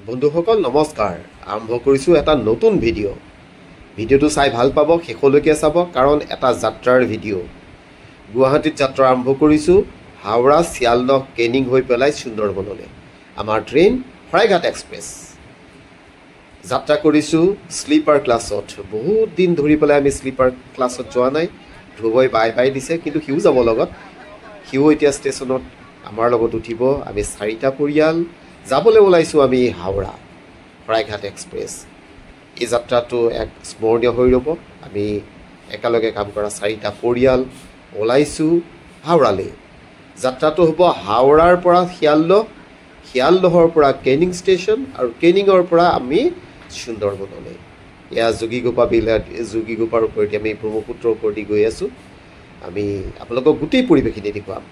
বন্ধুসকল নমস্কাৰ আৰম্ভ কৰিছো এটা নতুন ভিডিঅ'টো চাই ভাল পাব শেষলৈকে চাব কাৰণ এটা যাত্ৰাৰ ভিডিঅ' গুৱাহাটীত যাত্ৰা আৰম্ভ কৰিছো হাওৰা শিয়ালদহ কেনিং হৈ পেলাই সুন্দৰবনলৈ আমাৰ ট্ৰেইন শৰাইঘাট এক্সপ্ৰেছ যাত্ৰা কৰিছো স্লিপাৰ ক্লাছত বহুত দিন ধৰি পেলাই আমি স্লিপাৰ ক্লাছত যোৱা নাই ধ্ৰুৱই বাই দিছে কিন্তু হিউ যাব লগত হিউ এতিয়া ষ্টেচনত আমাৰ লগত উঠিব আমি চাৰিটা পৰিয়াল যাবলৈ ওলাইছো আমি হাওৰা শৰাইঘাট এক্সপ্ৰেছ এই যাত্ৰাটো এক স্মৰণীয় হৈ ৰ'ব আমি একেলগে কাম কৰা চাৰিটা পৰিয়াল ওলাইছো হাওৰালৈ যাত্ৰাটো হ'ব হাওৰাৰ পৰা শিয়ালদহৰ পৰা কেনিং ষ্টেচন আৰু কেনিঙৰ পৰা আমি সুন্দৰবনলৈ এয়া যোগীগোপাৰ ওপৰেদি আমি ব্ৰহ্মপুত্ৰৰ ওপৰেদি গৈ আছোঁ আমি আপোনালোকক গোটেই পৰিৱেশখিনি দেখুৱাম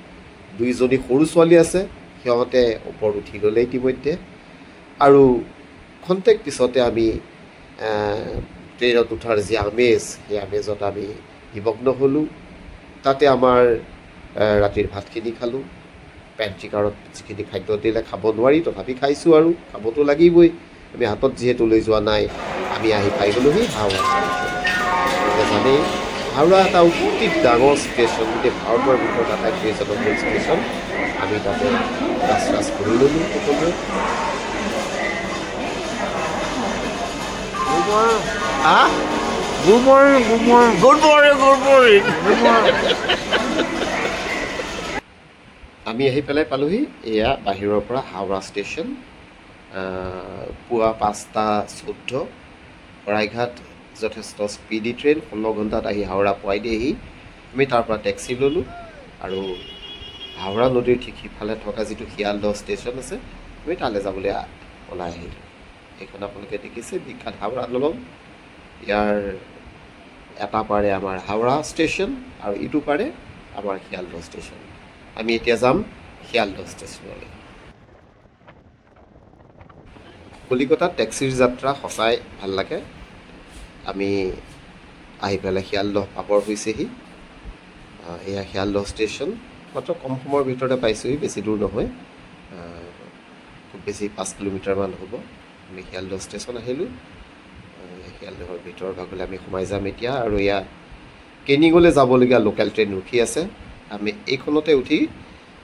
দুইজনী সৰু ছোৱালী আছে সিহঁতে ওপৰত উঠি ল'লে ইতিমধ্যে আৰু খন্তেক পিছতে আমি ট্ৰেইনত উঠাৰ যি আমেজ সেই আমেজত আমি নিমগ্ন হ'লোঁ তাতে আমাৰ ৰাতিৰ ভাতখিনি খালোঁ পেণ্ট্ৰি কাৰত যিখিনি খাদ্য দিলে খাব নোৱাৰি তথাপি খাইছোঁ আৰু খাবতো লাগিবই আমি হাতত যিহেতু লৈ যোৱা নাই আমি আহি পাই গ'লোহি হাওৰা জানেই হাওৰা এটা অতি ডাঙৰ ষ্টেচন গোটেই ভাৰতৰ ভিতৰত আটাইতকৈ জনপ্ৰিয় ষ্টেচন আমি তাতে ৰাজ কৰি ল'লোঁ সকলোৱে আমি আহি পেলাই পালোহি এয়া বাহিৰৰ পৰা হাওৰা ষ্টেচন পুৱা 5:14 শৰাইঘাট যথেষ্ট স্পীডি ট্ৰেইন 16 ঘণ্টাত আহি হাওৰা পোৱাই দিয়েহি আমি তাৰ পৰা টেক্সি ল'লোঁ আৰু হাওৰা নদীৰ ঠিক সিফালে থকা যিটো শিয়ালদহ ষ্টেচন আছে আমি তালৈ যাবলৈ ওলাই আহিলোঁ এইখন আপোনালোকে দেখিছে বিখ্যাত হাওৰা দলং ইয়াৰ এটা পাৰে আমাৰ হাওৰা ষ্টেচন আৰু ইটো পাৰে আমাৰ শিয়ালদহ ষ্টেচন আমি এতিয়া যাম শিয়ালদহ ষ্টেচনলৈ কলিকতাত টেক্সিৰ যাত্ৰা সঁচাই ভাল লাগে আমি আহি পেলাই শিয়ালদহ পাবৰ হৈছেহি এয়া শিয়ালদহ ষ্টেচন মাত্ৰ কম সময়ৰ ভিতৰতে পাইছোঁহি বেছি দূৰ নহয় খুব বেছি 5 কিলোমিটাৰমান হ'ব আমি শিয়ালদহ ষ্টেচন আহিলোঁ শিয়ালদহৰ ভিতৰৰ ভাগলৈ আমি সোমাই যাম এতিয়া আৰু ইয়াত কেনিঙলৈ যাবলগীয়া লোকেল ট্ৰেইন ৰখি আছে আমি এইখনতে উঠি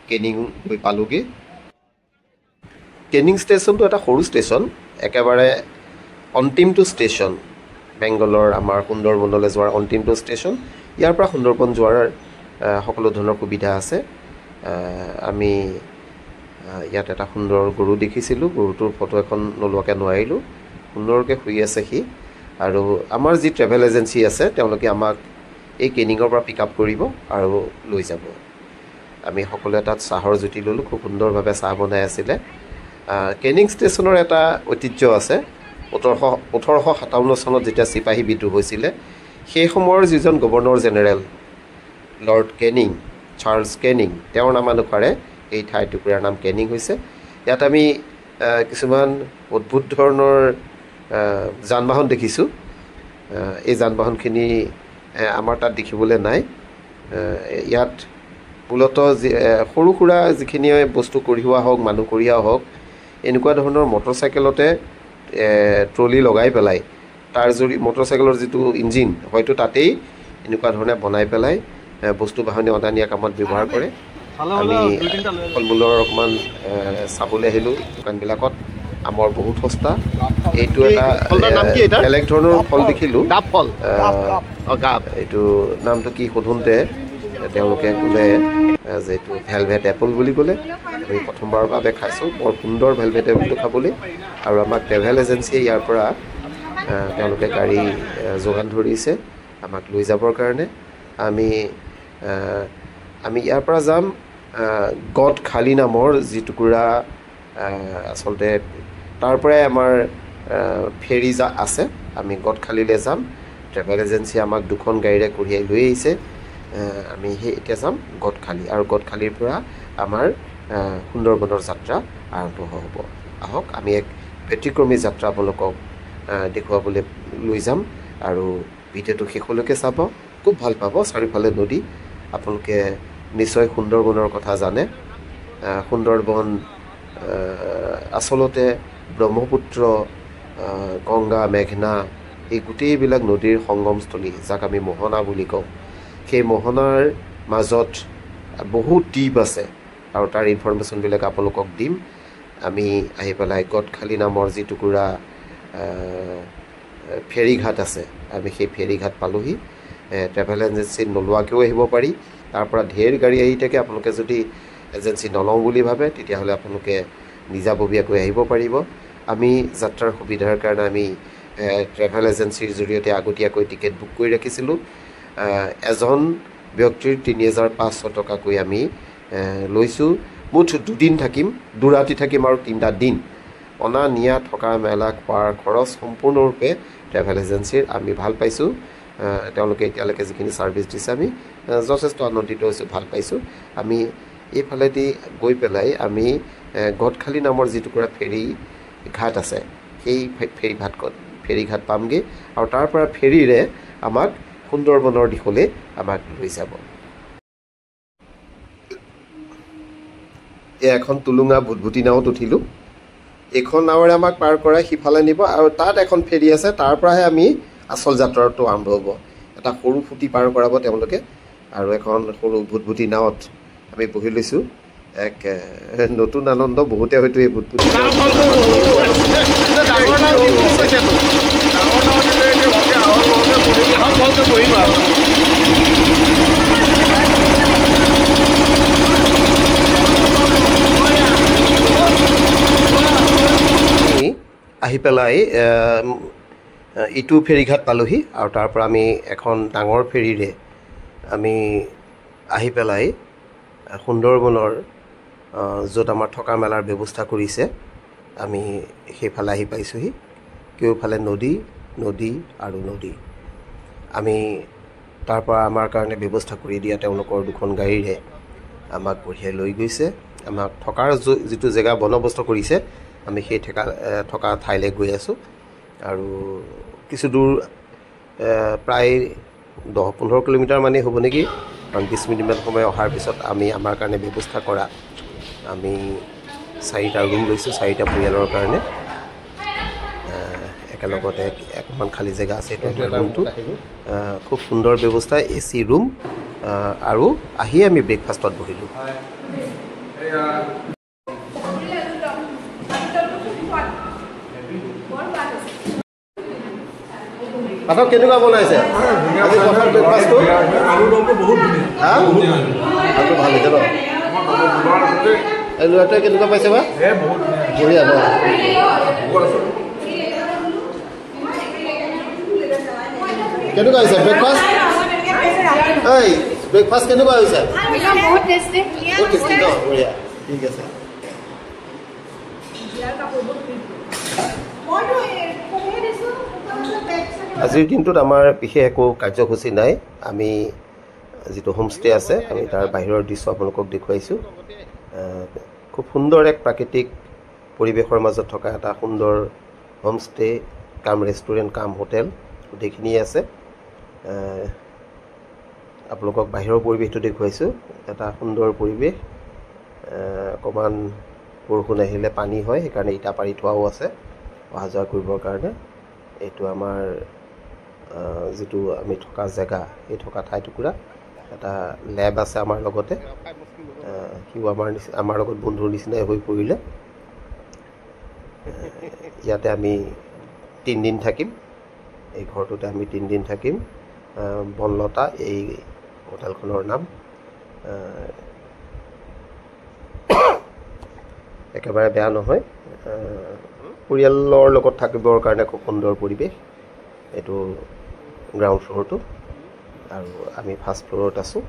কেনিং গৈ পালোঁগৈ কেনিং ষ্টেচনটো এটা সৰু ষ্টেচন একেবাৰে অন্তিমটো ষ্টেচন বেংগলৰ আমাৰ সুন্দৰবনলৈ যোৱাৰ অন্তিমটো ষ্টেচন ইয়াৰ পৰা সুন্দৰবন যোৱাৰ সকলো ধৰণৰ সুবিধা আছে আমি ইয়াত এটা সুন্দৰ গৰু দেখিছিলোঁ গৰুটোৰ ফটো এখন নোলোৱাকৈ নোৱাৰিলোঁ সুন্দৰকৈ শুই আছে সি আৰু আমাৰ যি ট্ৰেভেল এজেঞ্চি আছে তেওঁলোকে আমাক এই কেনিঙৰ পৰা পিক আপ কৰিব আৰু লৈ যাব আমি সকলোৱে তাত চাহৰ জুতি ল'লোঁ খুব সুন্দৰভাৱে চাহ বনাই আছিলে কেনিং ষ্টেচনৰ এটা ঐতিহ্য আছে 1857 চনত যেতিয়া চিপাহী বিদ্ৰোহ হৈছিলে সেই সময়ৰ যিজন governor general lord Canning Charles Canning তেওঁৰ নামানুসাৰে এই ঠাইটুকুৰাৰ নাম কেনিং হৈছে ইয়াত আমি কিছুমান অদ্ভুত ধৰণৰ যান বাহন দেখিছোঁ এই যান বাহনখিনি আমাৰ তাত দেখিবলৈ নাই ইয়াত মূলতঃ সৰু সুৰা যিখিনি বস্তু কঢ়িওৱা হওক মানুহ কঢ়িওৱা হওক এনেকুৱা ধৰণৰ মটৰচাইকেলতে ট্ৰলি লগাই পেলাই তাৰ মটৰচাইকেলৰ যিটো ইঞ্জিন হয়তো তাতেই এনেকুৱা ধৰণে বনাই পেলাই বস্তু বাহনি অনা নিয়া কামত ব্যৱহাৰ কৰে আমি ফল মূলৰ অকণমান চাবলৈ আহিলোঁ দোকানবিলাকত আমৰ বহুত সস্তা এইটো এটা বেলেগ ধৰণৰ ফল দেখিলোঁ এইটো নামটো কি সোধোঁতে তেওঁলোকে ক'লে যে এইটো ভেলভেট এপল বুলি ক'লে আমি প্ৰথমবাৰৰ বাবে খাইছোঁ বৰ সুন্দৰ ভেলভেট এপলটো খাবলৈ আৰু আমাক ট্ৰেভেল এজেঞ্চিয়ে ইয়াৰ পৰা তেওঁলোকে গাড়ী যোগান ধৰিছে আমাক লৈ যাবৰ কাৰণে আমি ইয়াৰ পৰা যাম গদখালি নামৰ যিটুকুৰা আচলতে তাৰ পৰাই আমাৰ ফেৰী আছে আমি গদখালিলৈ যাম ট্ৰেভেল এজেঞ্চিয়ে আমাক 2খন গাড়ীৰে কঢ়িয়াই লৈ আহিছে আমি এতিয়া যাম গদখালি আৰু গদখালিৰ পৰা আমাৰ সুন্দৰবনৰ যাত্ৰা আৰম্ভ হ'ব আহক আমি এক ব্যতিক্ৰমী যাত্ৰা আপোনালোকক দেখুৱাবলৈ লৈ যাম আৰু ভিডিঅ'টো শেষলৈকে চাব খুব ভাল পাব চাৰিওফালে নদী আপোনালোকে নিশ্চয় সুন্দৰবনৰ কথা জানে সুন্দৰবন আচলতে ব্ৰহ্মপুত্ৰ, গংগা, মেঘনা, এই গোটেইবিলাক নদীৰ সংগমস্থলী, যাক আমি মোহনা বুলি কওঁ। সেই মোহনাৰ মাজত বহুত দ্বীপ আছে আৰু তাৰ ইনফৰমেশ্যনবিলাক আপোনালোকক দিম। আমি আহি পেলাই গদখালি নামৰ যি টুকুৰা ফেৰীঘাট আছে, আমি সেই ফেৰীঘাট পালোহি। ট্ৰেভেল এজেঞ্চিত নোলোৱাকৈও আহিব পাৰি। তাৰ পৰা ঢেৰ গাড়ী আহি থাকে। আপোনালোকে যদি এজেঞ্চি নলওঁ বুলি ভাবে তেতিয়াহ'লে আপোনালোকে নিজাববীয়াকৈ আহিব পাৰিব। আমি যাত্ৰাৰ সুবিধাৰ কাৰণে আমি ট্ৰেভেল এজেঞ্চিৰ জৰিয়তে আগতীয়াকৈ টিকেট বুক কৰি ৰাখিছিলোঁ। এজন ব্যক্তিৰ ৩,৫০০ টকাকৈ আমি লৈছোঁ। মুঠ 2 দিন থাকিম, 2 ৰাতি থাকিম আৰু 3টা দিন। অনা নিয়া, থকা মেলা, খোৱাৰ খৰচ সম্পূৰ্ণৰূপে ট্ৰেভেল এজেঞ্চিৰ। আমি ভাল পাইছোঁ। তেওঁলোকে এতিয়ালৈকে যিখিনি ছাৰ্ভিচ দিছে আমি যথেষ্ট আনন্দিত হৈছোঁ, ভাল পাইছোঁ। আমি এইফালেদি গৈ পেলাই আমি গদখালি নামৰ যিটুকুৰা ফেৰী ঘাট আছে, সেই ফেৰীঘাট পামগৈ আৰু তাৰ পৰা ফেৰীৰে আমাক সুন্দৰবনৰ দিশলৈ আমাক লৈ যাব। এই এখন টুলুঙা ভুটভুটি নাৱত উঠিলোঁ। এইখন নাৱেৰে আমাক পাৰ কৰাই সিফালে নিব আৰু তাত এখন ফেৰী আছে, তাৰ পৰাহে আমি আচল যাত্ৰাটো আৰম্ভ হ'ব। এটা সৰু ফুটি পাৰ কৰাব তেওঁলোকে আৰু এখন সৰু ভুটভুটি নাৱত আমি বহি লৈছোঁ। এক নতুন আনন্দ। বহুতে হয়তো এই ভুটভুটি আহি পেলাই ইটো ফেৰীঘাট পালোহি আৰু তাৰ পৰা আমি এখন ডাঙৰ ফেৰীৰে আমি আহি পেলাই সুন্দৰবনৰ য'ত আমাৰ থকা মেলাৰ ব্যৱস্থা কৰিছে আমি সেইফালে আহি পাইছোঁহি। কেওফালে নদী, নদী আৰু নদী। আমি তাৰ পৰা আমাৰ কাৰণে ব্যৱস্থা কৰি দিয়া তেওঁলোকৰ 2খন গাড়ীৰে আমাক কঢ়িয়াই লৈ গৈছে। আমাক থকাৰ যিটো জেগা বন্দবস্ত কৰিছে, আমি সেই থকা ঠাইলৈ গৈ আছোঁ। আৰু কিছু দূৰ প্ৰায় 10-15 কিলোমিটাৰ মানেই হ'ব নেকি, কাৰণ 20 মিনিটমান সময় অহাৰ পিছত আমি আমাৰ কাৰণে ব্যৱস্থা কৰা আমি 4টা ৰুম লৈছোঁ, 4টা পৰিয়ালৰ কাৰণে। একেলগতে অকণমান খালী জেগা আছে। এইটো ৰুমটো খুব সুন্দৰ ব্যৱস্থা, AC ৰুম। আৰু আহি আমি ব্ৰেকফাষ্টত বহিলোঁ। পাঠক কেনেকুৱা বনাইছে আজি প্ৰথম ব্ৰেকফাষ্টটো? আলু ভাল হৈছে ন? এই ল'ৰাটোৱে কেনেকুৱা পাইছে বা? বঢ়িয়া ন? কেনেকুৱা হৈছে ব্ৰেকফাষ্ট? এই ব্ৰেকফাষ্ট কেনেকুৱা হৈছে? বহুত টেষ্টি ন? বঢ়িয়া, ঠিক আছে। আজিৰ দিনটোত আমাৰ বিশেষ একো কাৰ্যসূচী নাই। আমি যিটো হোমষ্টে আছে আমি তাৰ বাহিৰৰ দৃশ্য আপোনালোকক দেখুৱাইছোঁ। খুব সুন্দৰ এক প্ৰাকৃতিক পৰিৱেশৰ মাজত থকা এটা সুন্দৰ হোমষ্টে কাম ৰেষ্টুৰেণ্ট কাম হোটেল গোটেইখিনিয়ে আছে। আপোনালোকক বাহিৰৰ পৰিৱেশটো দেখুৱাইছোঁ। এটা সুন্দৰ পৰিৱেশ। অকণমান বৰষুণ আহিলে পানী হয়, সেইকাৰণে ইটা পাৰি থোৱাও আছে অহা যোৱা কৰিবৰ কাৰণে। এইটো আমাৰ যিটো আমি থকা জেগা, এই থকা ঠাই টুকুৰা এটা লেব আছে আমাৰ লগতে। সিও আমাৰ লগত বন্ধুৰ নিচিনাই হৈ পৰিলে। ইয়াতে আমি 3 দিন থাকিম। এই ঘৰটোতে আমি 3 দিন থাকিম। বনলতা এই হোটেলখনৰ নাম। একেবাৰে বেয়া নহয়। পৰিয়ালৰ লগত থাকিবৰ কাৰণে খুব সুন্দৰ পৰিৱেশ। এইটো গ্ৰাউণ্ড ফ্ল'ৰটো আৰু আমি ফাৰ্ষ্ট ফ্ল'ৰত আছোঁ।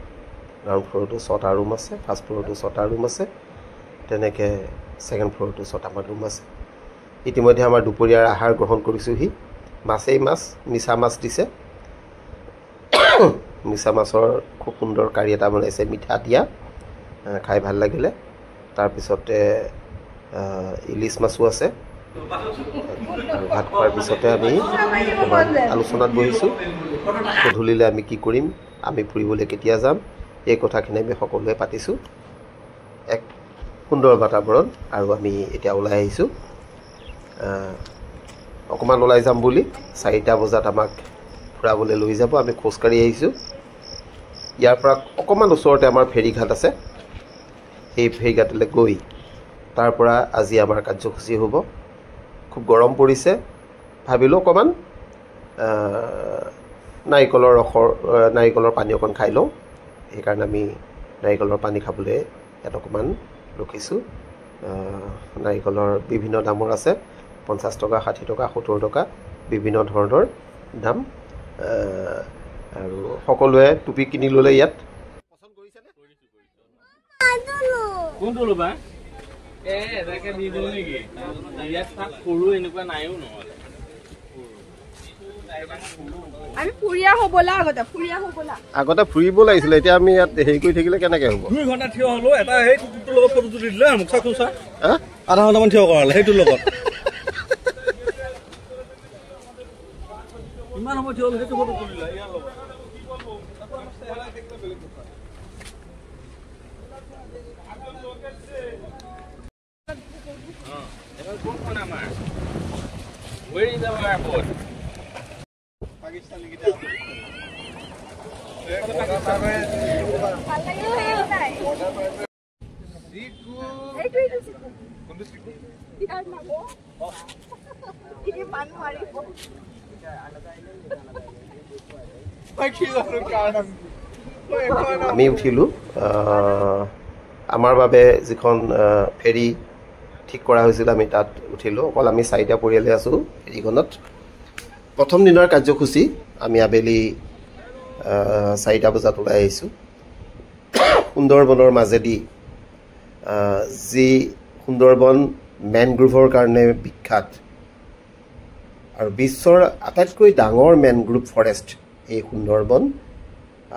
গ্ৰাউণ্ড ফ্ল'ৰটো 6টা ৰুম আছে, ফাৰ্ষ্ট ফ্ল'ৰটো 6টা ৰুম আছে, তেনেকৈ ছেকেণ্ড ফ্ল'ৰটো 6টামান ৰুম আছে। ইতিমধ্যে আমাৰ দুপৰীয়াৰ আহাৰ গ্ৰহণ কৰিছোঁহি। মাছেই মাছ, মিছা মাছ দিছে। মিছা মাছৰ খুব সুন্দৰ কাৰী এটা বনাইছে, মিঠা দিয়া, খাই ভাল লাগিলে। তাৰপিছতে ইলিছ মাছো আছে। আৰু ভাত খোৱাৰ পিছতে আমি আলোচনাত বহিছোঁ। গধূলিলৈ আমি কি কৰিম, আমি ফুৰিবলৈ কেতিয়া যাম, এই কথাখিনি আমি সকলোৱে পাতিছোঁ। এক সুন্দৰ বাতাবৰণ আৰু আমি এতিয়া ওলাই আহিছোঁ। অকণমান ওলাই যাম বুলি 4টা বজাত আমাক ফুৰাবলৈ লৈ যাব। আমি খোজকাঢ়ি আহিছোঁ। ইয়াৰ পৰা অকণমান ওচৰতে আমাৰ ফেৰীঘাট আছে। সেই ফেৰীঘাটলৈ গৈ তাৰ পৰা আজি আমাৰ কাৰ্যসূচী হ'ব। খুব গৰম পৰিছে, ভাবিলোঁ অকণমান নাৰিকলৰ পানী অকণ খাই লওঁ। সেইকাৰণে আমি নাৰিকলৰ পানী খাবলৈ ইয়াত অকণমান ৰখিছোঁ। নাৰিকলৰ বিভিন্ন দামৰ আছে, 50 টকা, 60 টকা, 70 টকা, বিভিন্ন ধৰণৰ দাম। আৰু সকলোৱে টুপি কিনি ল'লে ইয়াত। পচন্দ কৰিছেনে? কোনটো ল'বা? এনেকৈ দি দিওঁ নেকি? ইয়াত তাত সৰু এনেকুৱা নাইও নহ'লে। আগতে ফুৰিব লাগিছিলে, এতিয়া আমি ইয়াত হেৰি কৰি থাকিলে কেনেকৈ হ'ব? 2 ঘণ্টা থিয় হ'লো। এটা সেই কুকুৰটোৰ লগত ফটো তুলি দিলে, মোক চাকো চা আধা ঘণ্টামান থিয় কৰালে সেইটোৰ লগত। ইমান সময় থিয় হ'লো, সেইটো ফটো তুলিলে ইয়াৰ লগত। কোনখন আমাৰ? Where is our airport? আমি উঠিলোঁ। আমাৰ বাবে যিখন ফেৰী ঠিক কৰা হৈছিল আমি তাত উঠিলোঁ। অকল আমি 4টা পৰিয়ালে আছোঁ ফেৰীখনত। প্ৰথম দিনৰ কাৰ্যসূচী আমি আবেলি 4টা বজাত ওলাই আহিছোঁ। সুন্দৰবনৰ মাজেদি, যি সুন্দৰবন মেনগ্ৰোভৰ কাৰণে বিখ্যাত আৰু বিশ্বৰ আটাইতকৈ ডাঙৰ মেনগ্ৰোভ ফৰেষ্ট এই সুন্দৰবন।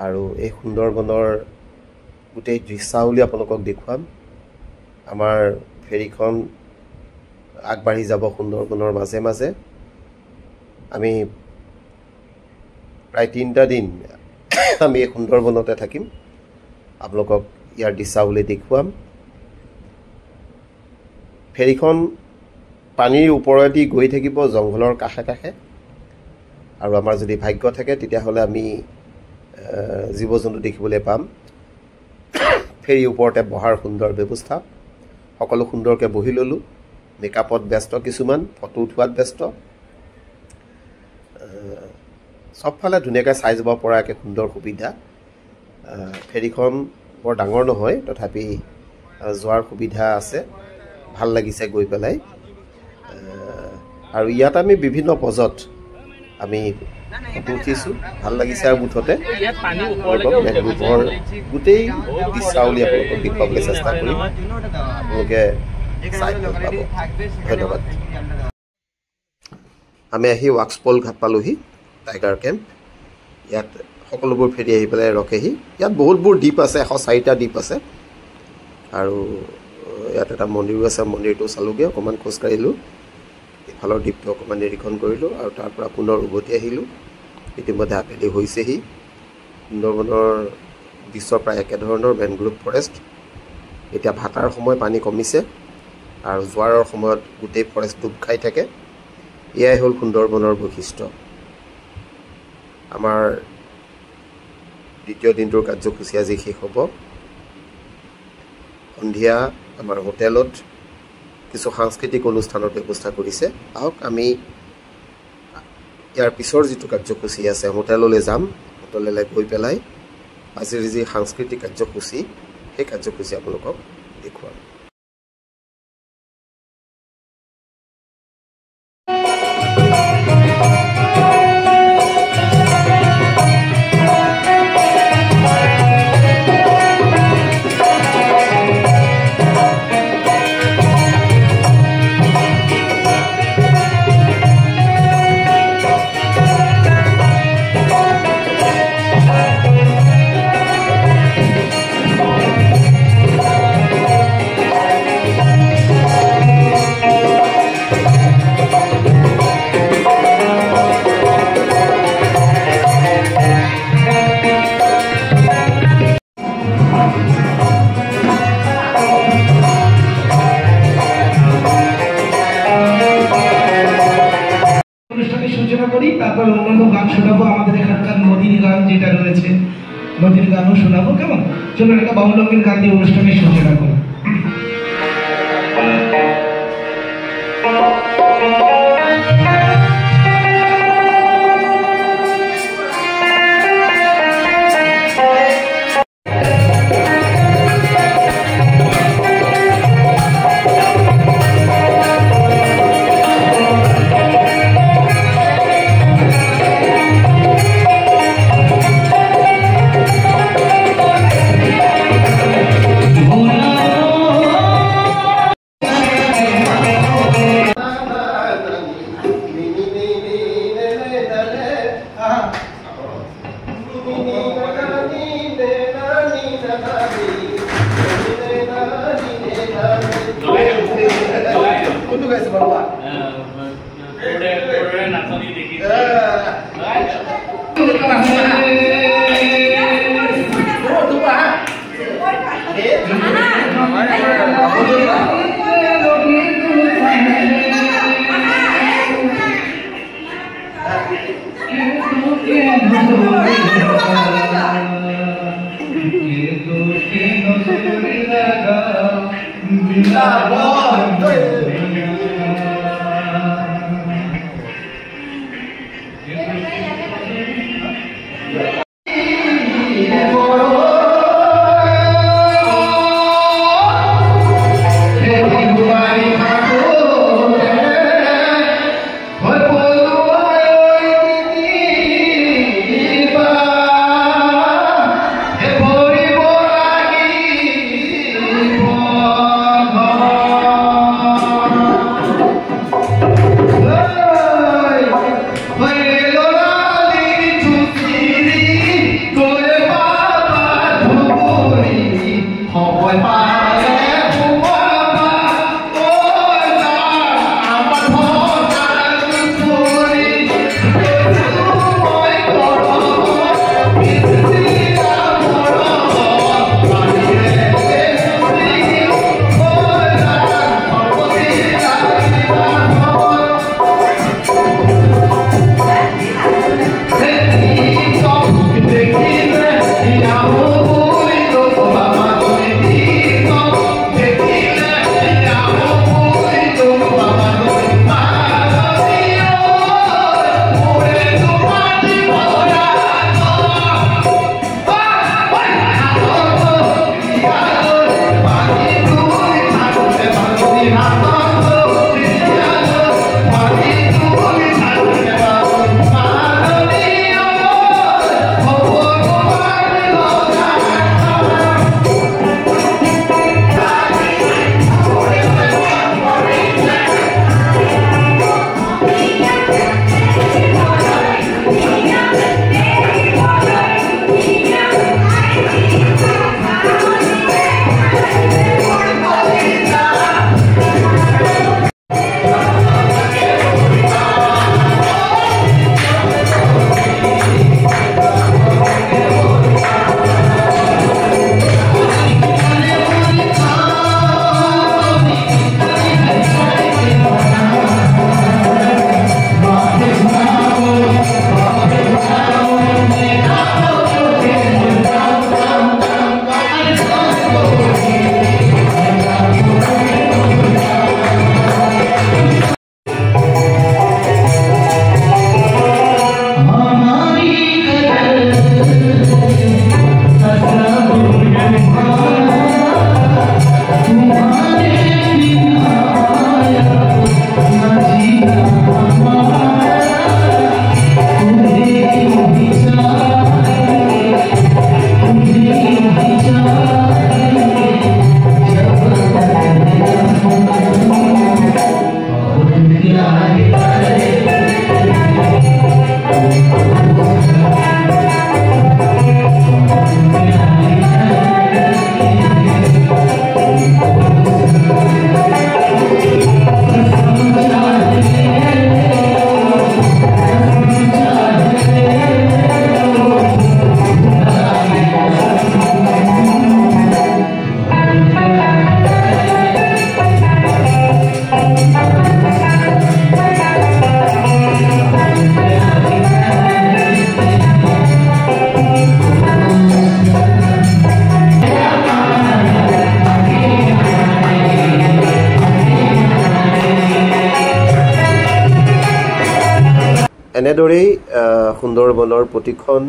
আৰু এই সুন্দৰবনৰ গোটেই দৃশ্যাৱলী আপোনালোকক দেখুৱাম। আমাৰ ফেৰীখন আগবাঢ়ি যাব সুন্দৰবনৰ মাজে মাজে। আমি প্ৰায় 3টা দিন আমি এই সুন্দৰবনতে থাকিম। আপোনালোকক ইয়াৰ দৃশ্যাৱলী দেখুৱাম। ফেৰীখন পানীৰ ওপৰেদি গৈ থাকিব জংঘলৰ কাষে কাষে। আৰু আমাৰ যদি ভাগ্য থাকে তেতিয়াহ'লে আমি জীৱ জন্তু দেখিবলৈ পাম। ফেৰীৰ ওপৰতে বহাৰ সুন্দৰ ব্যৱস্থা। সকলো সুন্দৰকৈ বহি ল'লোঁ। মেকআপত ব্যস্ত, কিছুমান ফটো উঠোৱাত ব্যস্ত। চবফালে ধুনীয়াকৈ চাই যাব পৰাকৈ সুন্দৰ সুবিধা। ফেৰীখন বৰ ডাঙৰ নহয়, তথাপি যোৱাৰ সুবিধা আছে। ভাল লাগিছে গৈ পেলাই। আৰু ইয়াত আমি বিভিন্ন পজত আমি ফটো উঠিছোঁ, ভাল লাগিছে। আৰু মুঠতে মেনগ্ৰোভৰ গোটেই দৃশ্যাৱলী আপোনালোকক দেখুৱাবলৈ চেষ্টা কৰিম। আপোনালোকে চাই ভাল পাব। ধন্যবাদ। আমি আহি ৱাক্সপল ঘাট পালোহি, টাইগাৰ কেম্প। ইয়াত সকলোবোৰ ফেৰী আহি পেলাই ৰখেহি। ইয়াত বহুতবোৰ দ্বীপ আছে, 104টা দ্বীপ আছে। আৰু ইয়াত এটা মন্দিৰো আছে, মন্দিৰটো চালোগৈ, অকণমান খোজকাঢ়িলোঁ। ইফালৰ দ্বীপটো অকণমান নিৰীক্ষণ কৰিলোঁ আৰু তাৰ পৰা পুনৰ উভতি আহিলোঁ। ইতিমধ্যে আবেলি হৈছেহি। সুন্দৰবনৰ দৃশ্য প্ৰায় একেধৰণৰ, মেনগ্ৰোভ ফৰেষ্ট। এতিয়া ভাটাৰ সময়, পানী কমিছে আৰু জোৱাৰৰ সময়ত গোটেই ফৰেষ্ট ডুব খাই থাকে। এয়াই হ'ল সুন্দৰবনৰ বৈশিষ্ট্য। আমাৰ দ্বিতীয় দিনটোৰ কাৰ্যসূচী আজি শেষ হ'ব। সন্ধিয়া আমাৰ হোটেলত কিছু সাংস্কৃতিক অনুষ্ঠানৰ ব্যৱস্থা কৰিছে। আহক আমি ইয়াৰ পিছৰ যিটো কাৰ্যসূচী আছে, হোটেললৈ যাম। হোটেললৈ গৈ পেলাই আজিৰ যি সাংস্কৃতিক কাৰ্যসূচী, সেই কাৰ্যসূচী আপোনালোকক দেখুৱাম। করি, তারপর অন্যান্য গান শোনাবো, আমাদের এখানকার নদীর গান যেটা রয়েছে নদীর গানও শোনাবো। কেমন? চলুন একটা বাউল রঙের গান দিয়ে অনুষ্ঠানের সূচনা করি। এনেদৰেই সুন্দৰবনৰ প্ৰতিখন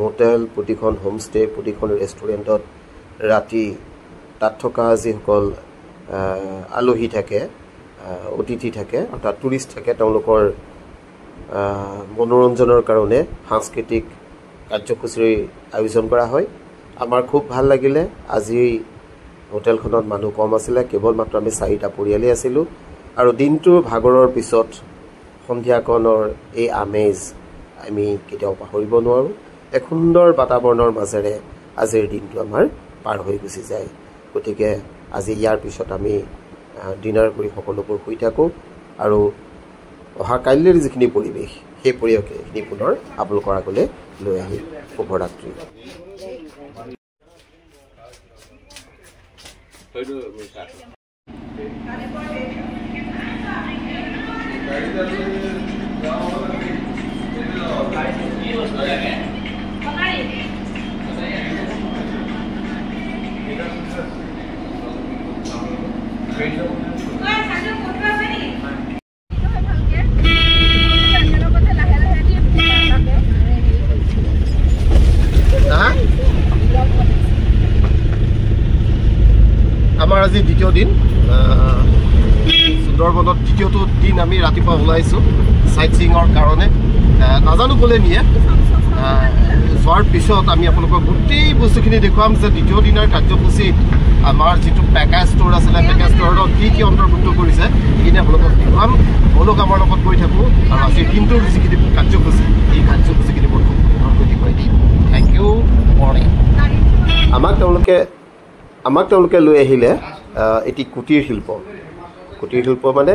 হোটেল, প্ৰতিখন হোমষ্টে, প্ৰতিখন ৰেষ্টুৰেণ্টত ৰাতি তাত থকা যিসকল আলহী থাকে, অতিথি থাকে, অৰ্থাৎ টুৰিষ্ট থাকে, তেওঁলোকৰ মনোৰঞ্জনৰ কাৰণে সাংস্কৃতিক কাৰ্যসূচীৰ আয়োজন কৰা হয়। আমাৰ খুব ভাল লাগিলে। আজি হোটেলখনত মানুহ কম আছিলে, কেৱল মাত্ৰ আমি 4টা পৰিয়ালেই আছিলোঁ। আৰু দিনটোৰ ভাগৰৰ পিছত সন্ধিয়াকণৰ এই আমেজ আমি কেতিয়াও পাহৰিব নোৱাৰোঁ। এক সুন্দৰ বাতাবৰণৰ মাজেৰে আজিৰ দিনটো আমাৰ পাৰ হৈ গুচি যায়। গতিকে আজি ইয়াৰ পিছত আমি ডিনাৰ কৰি সকলোবোৰ শুই থাকোঁ আৰু অহা কাইলৈৰ যিখিনি পৰিৱেশ, সেই পৰিৱেশখিনি পুনৰ আপোনালোকৰ আগলৈ লৈ আহিম। শুভৰাত্ৰি। আমাৰ আজি দ্বিতীয় দিন সুন্দৰবনত। দ্বিতীয়টো দিন আমি ৰাতিপুৱা ওলাইছোঁ চাইট ছিইঙৰ কাৰণে। নাজানো ক'লে নিয়ে। যোৱাৰ পিছত আমি আপোনালোকক গোটেই বস্তুখিনি দেখুৱাম যে দ্বিতীয় দিনৰ কাৰ্যসূচীত আমাৰ যিটো পেকেজ ষ্ট'ৰ আছিলে, পেকেজ ষ্ট'ৰত কি কি অন্তৰ্ভুক্ত কৰিছে সেইখিনি আপোনালোকক দেখুৱাম। বলক আমাৰ লগত গৈ থাকোঁ আৰু আজিৰ দিনটোৰ যিখিনি কাৰ্যসূচী, এই কাৰ্যসূচীখিনি বৰ খুব সুন্দৰকৈ দেখুৱাই দিম। Thank you. মৰ্ণিং। আমাক তেওঁলোকে লৈ আহিলে এটি কুটিৰ শিল্প। কুটিৰ শিল্প মানে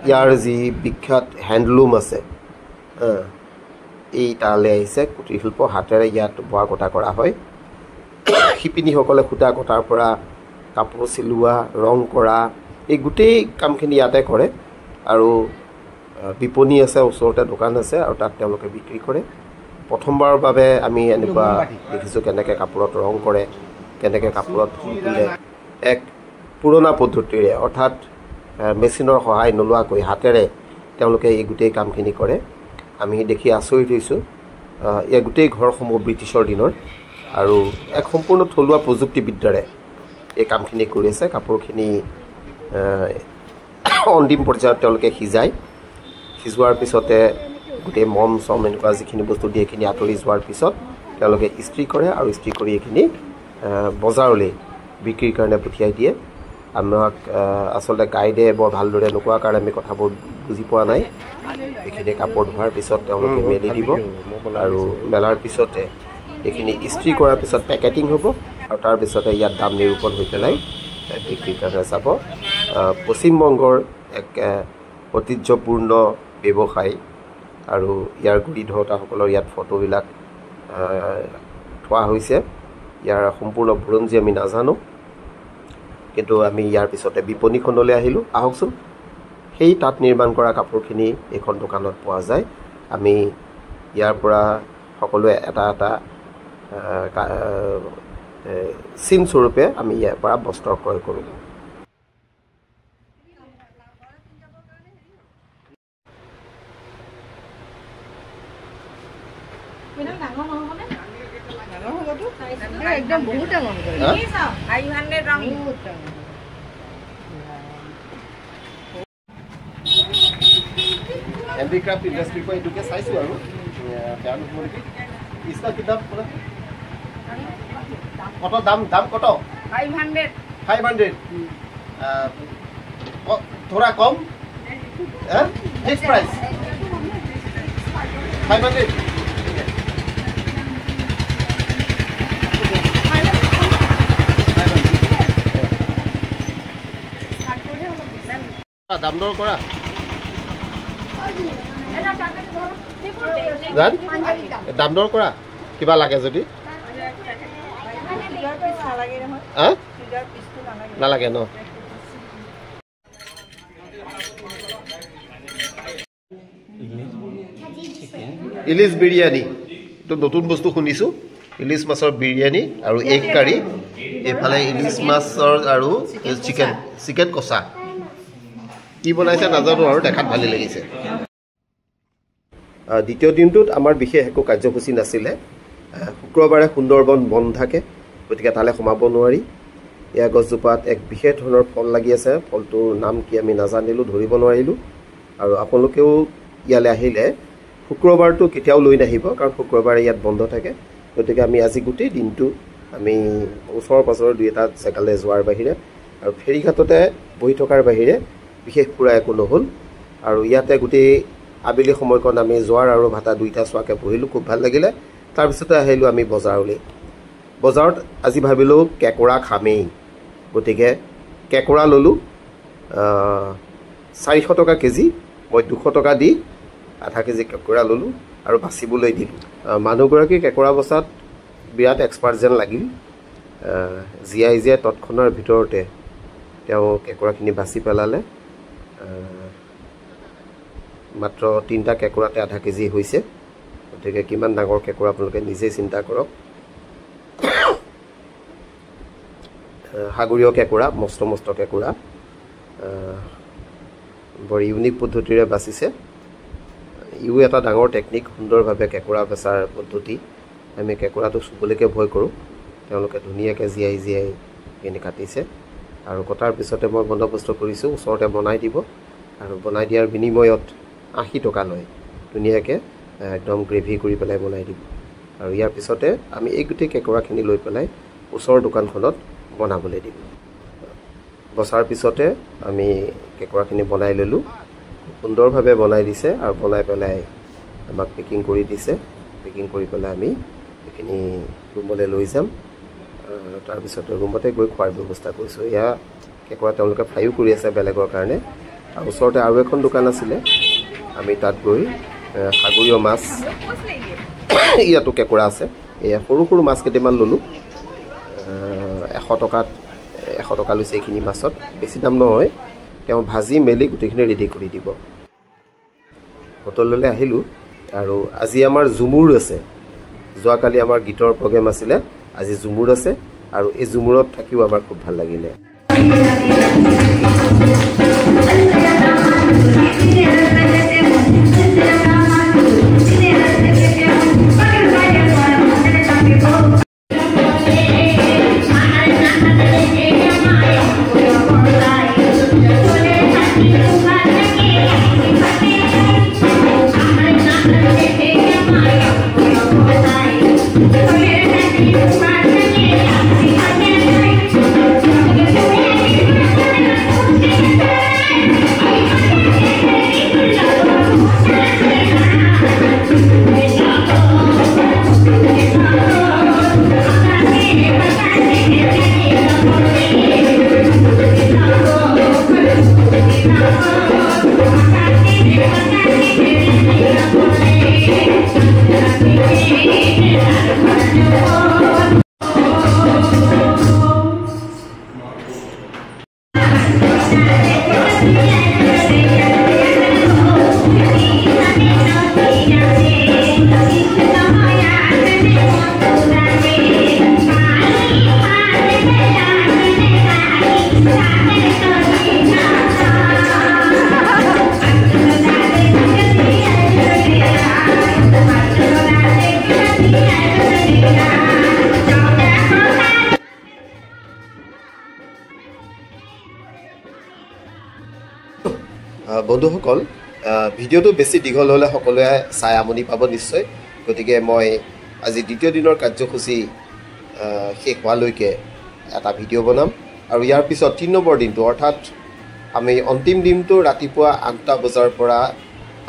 ইয়াৰ যি বিখ্যাত হেণ্ডলুম আছে, এই তালৈ আহিছে। কুটিৰ শিল্প হাতেৰে ইয়াত বোৱা কটা কৰা হয়। শিপিনীসকলে সূতা কটাৰ পৰা কাপোৰ চিলোৱা, ৰং কৰা, এই গোটেই কামখিনি ইয়াতে কৰে। আৰু বিপণী আছে, ওচৰতে দোকান আছে আৰু তাত তেওঁলোকে বিক্ৰী কৰে। প্ৰথমবাৰৰ বাবে আমি এনেকুৱা দেখিছোঁ কেনেকৈ কাপোৰত ৰং কৰে, কেনেকৈ কাপোৰত ফুল তুলে। এক পুৰণা পদ্ধতিৰে, অৰ্থাৎ মেচিনৰ সহায় নোলোৱাকৈ হাতেৰে তেওঁলোকে এই গোটেই কামখিনি কৰে। আমি দেখি আচৰিত হৈছোঁ। এই গোটেই ঘৰসমূহ ব্ৰিটিছৰ দিনৰ আৰু এক সম্পূৰ্ণ থলুৱা প্ৰযুক্তিবিদ্যাৰে এই কামখিনি কৰি আছে। কাপোৰখিনি অন্তিম পৰ্যায়ত তেওঁলোকে সিজোৱাৰ পিছতে গোটেই মম চম এনেকুৱা যিখিনি বস্তু দিয়ে এইখিনি আঁতৰি যোৱাৰ পিছত তেওঁলোকে ইস্ত্ৰি কৰে আৰু ইস্ত্ৰি কৰি এইখিনি বজাৰলৈ বিক্ৰীৰ কাৰণে পঠিয়াই দিয়ে। আমাক আচলতে গাইডে বৰ ভালদৰে নোকোৱাৰ কাৰণে আমি কথাবোৰ বুজি পোৱা নাই। এইখিনি কাপোৰ ধোৱাৰ পিছত তেওঁলোকে মেলি দিব আৰু মেলাৰ পিছতে এইখিনি ইস্ত্ৰি কৰাৰ পিছত পেকেটিং হ'ব আৰু তাৰপিছতে ইয়াত দাম নিৰূপণ হৈ পেলাই বিক্ৰীৰ কাৰণে যাব। পশ্চিমবংগৰ এক ঐতিহ্যপূৰ্ণ ব্যৱসায় আৰু ইয়াৰ গুৰি ধৰোঁতাসকলৰ ইয়াত ফটোবিলাক থোৱা হৈছে। ইয়াৰ সম্পূৰ্ণ বুৰঞ্জী আমি নাজানো, কিন্তু আমি ইয়াৰ পিছতে বিপণীখনলৈ আহিলোঁ। আহকচোন, সেই তাত নিৰ্মাণ কৰা কাপোৰখিনি এইখন দোকানত পোৱা যায়। আমি ইয়াৰ পৰা সকলোৱে এটা এটা চিন স্বৰূপে আমি ইয়াৰ পৰা বস্ত্ৰ ক্ৰয় কৰোঁ। একদম বহুত ডাঙৰ হেণ্ডিক্ৰাফ্ট ইণ্ডাষ্ট্ৰীৰ পৰা এইটোকে চাইছোঁ আৰু বেয়া নহ'ব নেকি? ইছকা কিতাপ কত দাম কত? 500 थोड़ा कम फिक्स प्राइस 500 দাম দৰ কৰা দাম দৰ কৰা কিবা লাগে যদি নালাগে ন ইলিছ বিৰিয়ানী এইটো নতুন বস্তু শুনিছোঁ ইলিছ মাছৰ বিৰিয়ানী আৰু এগ কাৰী এইফালে ইলিছ মাছৰ আৰু চিকেন কষা কি বনাইছে নাজানো আৰু দেখাত ভালেই লাগিছে দ্বিতীয় দিনটোত আমাৰ বিশেষ একো কাৰ্যসূচী নাছিলে শুক্ৰবাৰে সুন্দৰবন বন্ধ থাকে গতিকে তালৈ সোমাব নোৱাৰি এয়া গছজোপাত এক বিশেষ ধৰণৰ ফল লাগি আছে ফলটোৰ নাম কি আমি নাজানিলোঁ ধৰিব নোৱাৰিলোঁ আৰু আপোনালোকেও ইয়ালৈ আহিলে শুক্ৰবাৰটো কেতিয়াও লৈ নাহিব কাৰণ শুক্ৰবাৰে ইয়াত বন্ধ থাকে গতিকে আমি আজি গোটেই দিনটো আমি ওচৰৰ পাছৰ দুই এটা জেগালৈ যোৱাৰ বাহিৰে আৰু ফেৰীঘাটতে বহি থকাৰ বাহিৰে বিশেষ ফুৰা একো নহ'ল আৰু ইয়াতে গোটেই আবেলি সময়কণ আমি জোৱাৰ আৰু ভাটা দুইটা চোৱাকৈ বহিলোঁ খুব ভাল লাগিলে তাৰপিছতে আহিলোঁ আমি বজাৰলৈ বজাৰত আজি ভাবিলোঁ কেঁকোৰা খামেই গতিকে কেঁকোৰা ল'লোঁ 400 টকা কেজি মই 200 টকা দি আধা কেজি কেঁকোৰা ল'লোঁ আৰু বাচিবলৈ দিলোঁ মানুহগৰাকী কেঁকোৰা বচাত বিৰাট এক্সপাৰ্ট যেন লাগিল জীয়াই তৎক্ষণাৰ ভিতৰতে তেওঁ কেঁকোৰাখিনি বাচি পেলালে মাত্ৰ 3টা কেঁকোৰাতে আধা কেজি হৈছে গতিকে কিমান ডাঙৰ কেঁকোৰা আপোনালোকে নিজেই চিন্তা কৰক সাগৰীয় কেঁকোৰা মস্ত কেঁকোৰা বৰ ইউনিক পদ্ধতিৰে বাচিছে ইও এটা ডাঙৰ টেকনিক সুন্দৰভাৱে কেঁকোৰা বেচাৰ পদ্ধতি আমি কেঁকোৰাটো চুবলৈকে ভয় কৰোঁ তেওঁলোকে ধুনীয়াকৈ জীয়াই এনে কাটিছে আৰু কটাৰ পিছতে মই বন্দবস্ত কৰিছোঁ ওচৰতে বনাই দিব আৰু বনাই দিয়াৰ বিনিময়ত 80 টকা লয় ধুনীয়াকৈ একদম গ্ৰেভি কৰি পেলাই বনাই দিব আৰু ইয়াৰ পিছতে আমি এই গোটেই কেঁকোৰাখিনি লৈ পেলাই ওচৰৰ দোকানখনত বনাবলৈ দিম বছাৰ পিছতে আমি কেঁকোৰাখিনি বনাই ল'লোঁ সুন্দৰভাৱে বনাই দিছে আৰু বনাই পেলাই আমাক পেকিং কৰি দিছে পেকিং কৰি পেলাই আমি এইখিনি ৰুমলৈ লৈ যাম তাৰপিছতে ৰুমতে গৈ খোৱাৰ ব্যৱস্থা কৰিছোঁ এয়া কেঁকোৰা তেওঁলোকে ফ্ৰাইও কৰি আছে বেলেগৰ কাৰণে আৰু ওচৰতে আৰু এখন দোকান আছিলে আমি তাত গৈ সাগৰীয় মাছ ইয়াতো কেঁকোৰা আছে এয়া সৰু মাছ কেইটামান ল'লোঁ 100 টকা লৈছে এইখিনি মাছত বেছি দাম নহয় তেওঁ ভাজি মেলি গোটেইখিনি ৰেডি কৰি দিব হোটেললৈ আহিলোঁ আৰু আজি আমাৰ ঝুমুৰ আছে যোৱাকালি আমাৰ গীতৰ প্ৰগ্ৰেম আছিলে আজি ঝুমুৰ আছে আৰু এই ঝুমুৰত থাকিও আমাৰ খুব ভাল লাগিলে বন্ধুসকল ভিডিঅ'টো বেছি দীঘল হ'লে সকলোৱে চাই আমনি পাব নিশ্চয় গতিকে মই আজি দ্বিতীয় দিনৰ কাৰ্যসূচী শেষ হোৱালৈকে এটা ভিডিঅ' বনাম আৰু ইয়াৰ পিছত 3 নম্বৰ দিনটো অৰ্থাৎ আমি অন্তিম দিনটো ৰাতিপুৱা 8টা বজাৰ পৰা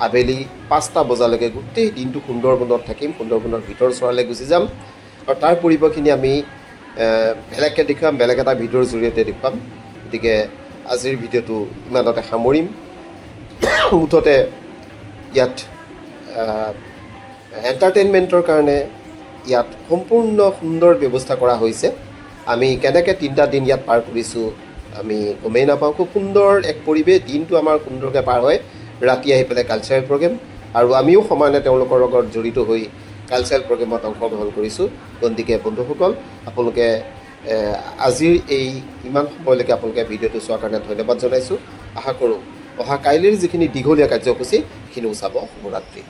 আবেলি 5টা বজালৈকে গোটেই দিনটো সুন্দৰবনত থাকিম সুন্দৰবনৰ ভিতৰ চৰালৈ গুচি যাম আৰু তাৰ পৰিৱেশখিনি আমি বেলেগকৈ দেখুৱাম বেলেগ এটা ভিডিঅ'ৰ জৰিয়তে দেখুৱাম গতিকে আজিৰ ভিডিঅ'টো ইমানতে সামৰিম মুঠতে ইয়াত এণ্টাৰটেইনমেণ্টৰ কাৰণে ইয়াত সম্পূৰ্ণ সুন্দৰ ব্যৱস্থা কৰা হৈছে আমি কেনেকৈ 3টা দিন ইয়াত পাৰ কৰিছোঁ আমি গমেই নাপাওঁ খুব সুন্দৰ এক পৰিৱেশ দিনটো আমাৰ সুন্দৰকৈ পাৰ হয় ৰাতি আহি পেলাই কালচাৰেল প্ৰগ্ৰেম আৰু আমিও সমানে তেওঁলোকৰ লগত জড়িত হৈ কালচাৰেল প্ৰগ্ৰেমত অংশগ্ৰহণ কৰিছোঁ গতিকে বন্ধুসকল আপোনালোকে আজিৰ এই ইমান সময়লৈকে আপোনালোকে ভিডিঅ'টো চোৱাৰ কাৰণে ধন্যবাদ জনাইছোঁ আশা কৰোঁ অহা কাইলৈৰ যিখিনি দীঘলীয়া কাৰ্যসূচী সেইখিনিও চাব শুভৰাত্ৰি